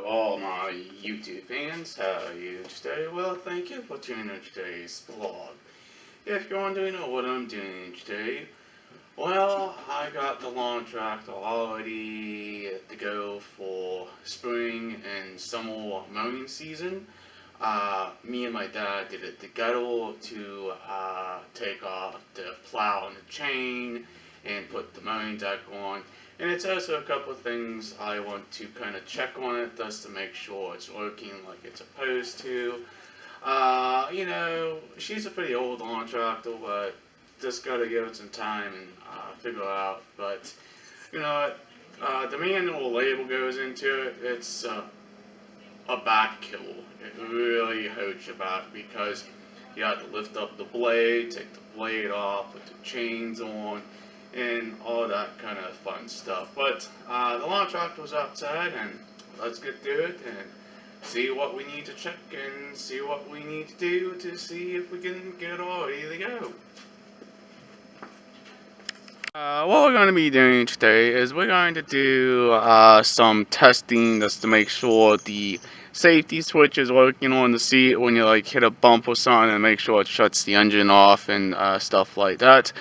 all my YouTube fans. How are you today? Well, thank you for tuning in today's vlog. If you want to know what I'm doing today, well, I got the lawn tractor all ready to go for spring and summer mowing season. Me and my dad did it together to take off the plow and the chain and put the mowing deck on. And it's also a couple of things I want to kind of check on it just to make sure it's working like it's supposed to. She's a pretty old lawn tractor, but just gotta give it some time and figure it out. But, you know, the manual label goes into it. It's a back killer. It really hurts your back because you have to lift up the blade, take the blade off, put the chains on, and all that kind of fun stuff. But the lawn tractor was outside, and let's get to it and see what we need to check and see what we need to do to see if we can get it all ready to go. What we're going to be doing today is we're going to do some testing just to make sure the safety switch is working on the seat when you like hit a bump or something, and make sure it shuts the engine off and stuff like that.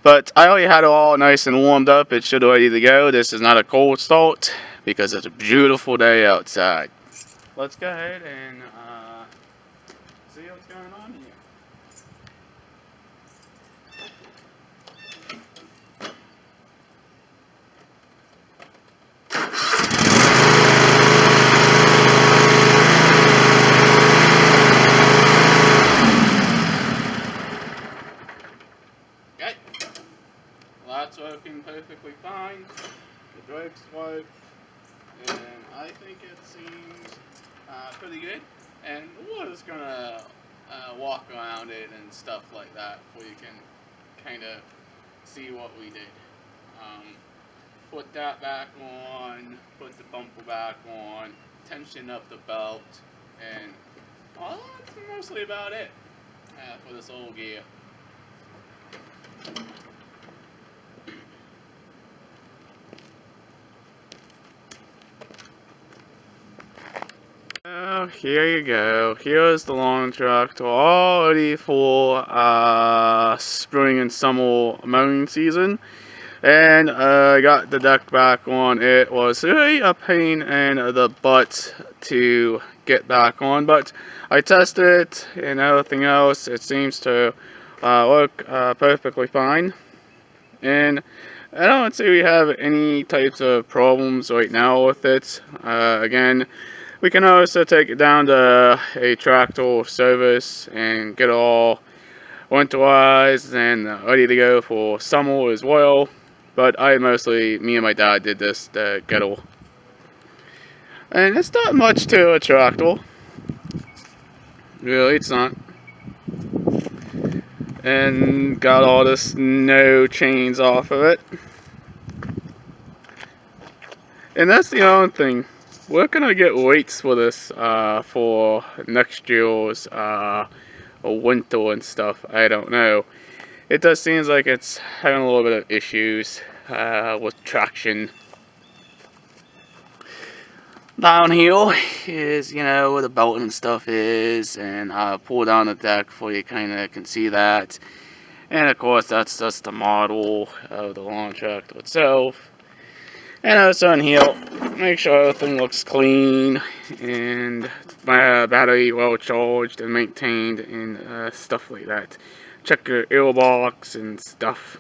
But I already had it all nice and warmed up. It should be ready to go. This is not a cold start because it's a beautiful day outside. Let's go ahead and see what's going on here. Okay, well, that's working perfectly fine. The brakes work, and I think it seems pretty good. And we're just gonna walk around it and stuff like that, so you can kind of see what we did. Put that back on, put the bumper back on, tension up the belt, and well, that's mostly about it for this old gear. Here you go. Here's the lawn tractor all ready for spring and summer mowing season. And I got the deck back on. It was really a pain in the butt to get back on, but I tested it and everything else. It seems to work perfectly fine. And I don't see we have any types of problems right now with it. Again, we can also take it down to a tractor service and get it all winterized and ready to go for summer as well. But me and my dad did this together. And it's not much to a tractor. Really, it's not. And got all the snow chains off of it. And that's the only thing. We're gonna get weights for this for next year's winter and stuff. I don't know. It does seem like it's having a little bit of issues with traction. Down here is, where the belt and stuff is, and pull down the deck for you kind of can see that. And of course, that's just the model of the lawn tractor itself. And also in here, make sure everything looks clean and my battery well charged and maintained and stuff like that. Check your airbox and stuff.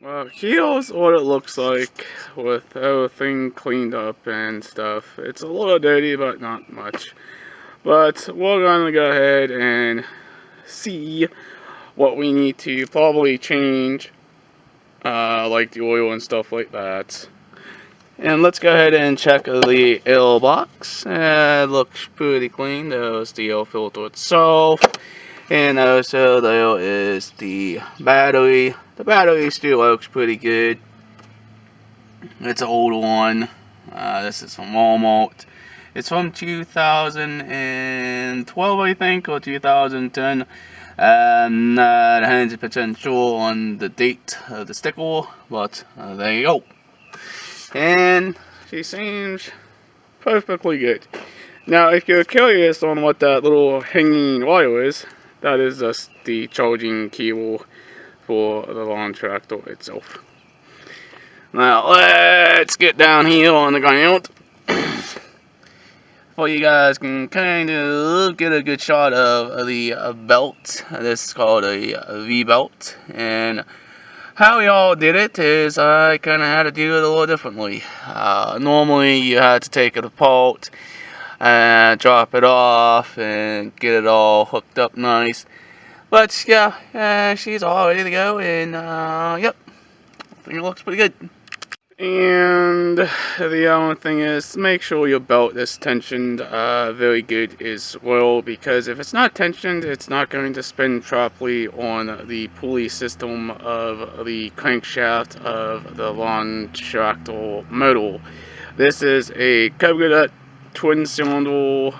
Well, here's what it looks like with everything cleaned up and stuff. It's a little dirty, but not much. But we're gonna go ahead and see what we need to probably change, like the oil and stuff like that. And let's go ahead and check the oil box. It looks pretty clean. There's the oil filter itself. And also there is the battery. The battery still works pretty good. It's an old one. This is from Walmart. It's from 2012, I think, or 2010. I'm not 100% sure on the date of the sticker, but there you go. And she seems perfectly good. Now, if you're curious on what that little hanging wire is, that is just the charging cable for the lawn tractor itself. Now, let's get down here on the ground so you guys can kind of get a good shot of the belt. This is called a V-belt, and how y'all did it is I kind of had to do it a little differently. Normally, you had to take it apart and drop it off and get it all hooked up nice. But yeah, she's all ready to go, and yep, I think it looks pretty good. And the only thing is, make sure your belt is tensioned very good as well, because if it's not tensioned, it's not going to spin properly on the pulley system of the crankshaft of the lawn tractor motor. This is a coconut twin cylinder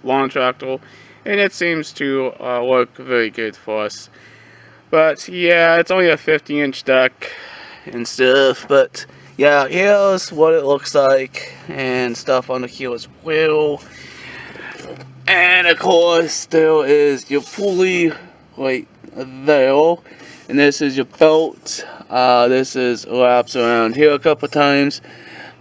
lawn tractor, and it seems to work very good for us. But yeah, it's only a 50-inch deck and stuff, but yeah, here's what it looks like and stuff under here as well. And of course, there is your pulley right there, and this is your belt. This is wraps around here a couple times.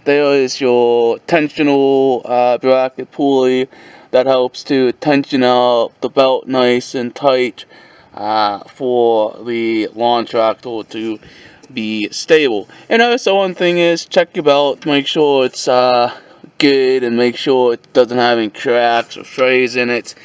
There is your tensional bracket pulley that helps to tension up the belt nice and tight for the lawn tractor to be stable. And also, one thing is, check your belt, make sure it's good, and make sure it doesn't have any cracks or frays in it.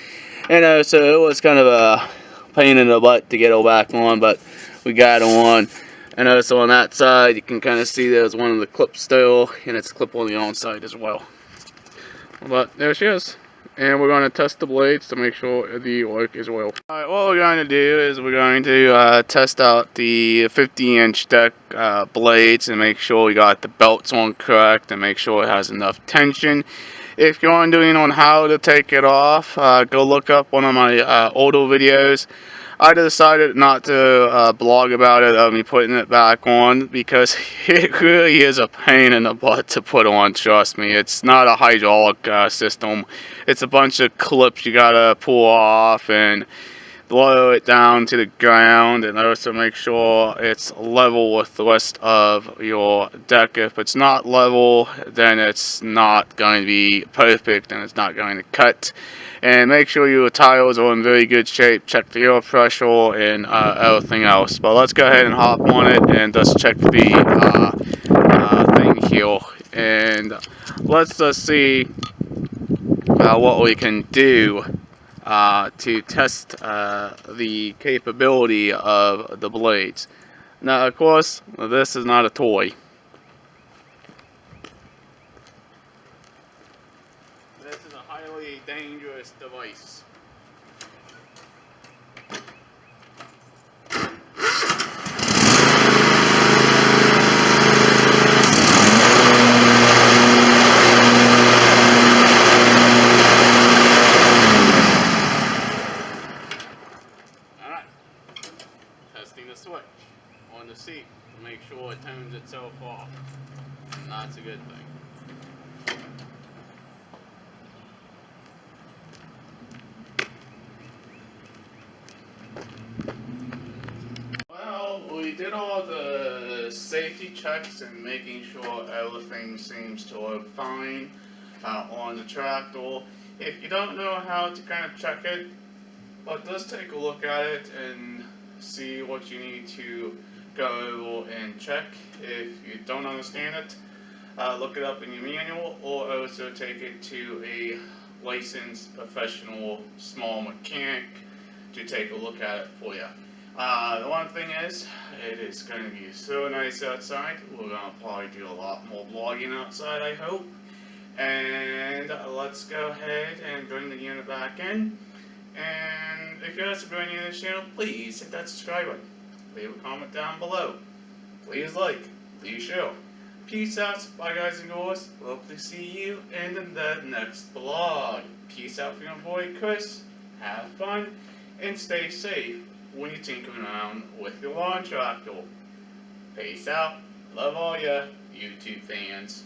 And so it was kind of a pain in the butt to get it back on, but we got it on. And also on that side, you can kind of see there's one of the clips still, and it's a clip on the on side as well. But there she is. And we're going to test the blades to make sure the work is well. Alright, what we're going to do is we're going to test out the 50-inch deck blades and make sure we got the belts on correct and make sure it has enough tension. If you're wondering on how to take it off, go look up one of my older videos. I decided not to blog about it of me putting it back on because it really is a pain in the butt to put on, trust me. It's not a hydraulic system. It's a bunch of clips you gotta pull off and lower it down to the ground, and also make sure it's level with the rest of your deck. If it's not level, then it's not going to be perfect and it's not going to cut. And make sure your tires are in very good shape. Check the air pressure and everything else. But let's go ahead and hop on it and just check the thing here. And let's just see what we can do to test the capability of the blades. Now, of course, this is not a toy. This is a highly dangerous device. Alright, testing the switch on the seat to make sure it turns itself off. And that's a good thing. Well, we did all the safety checks and making sure everything seems to work fine on the tractor. If you don't know how to kind of check it, but let's take a look at it and see what you need to go over and check. If you don't understand it, look it up in your manual, or also take it to a licensed professional small mechanic to take a look at it for you. The one thing is, it is going to be so nice outside. We're going to probably do a lot more vlogging outside, I hope. And let's go ahead and bring the unit back in. And if you're subscribing to this channel, please hit that subscribe button. Leave a comment down below. Please like, please share. Peace out, bye guys and girls. Hope to see you in the next vlog. Peace out from your boy Chris. Have fun and stay safe when you're tinkering around with your lawn tractor. Peace out. Love all ya YouTube fans.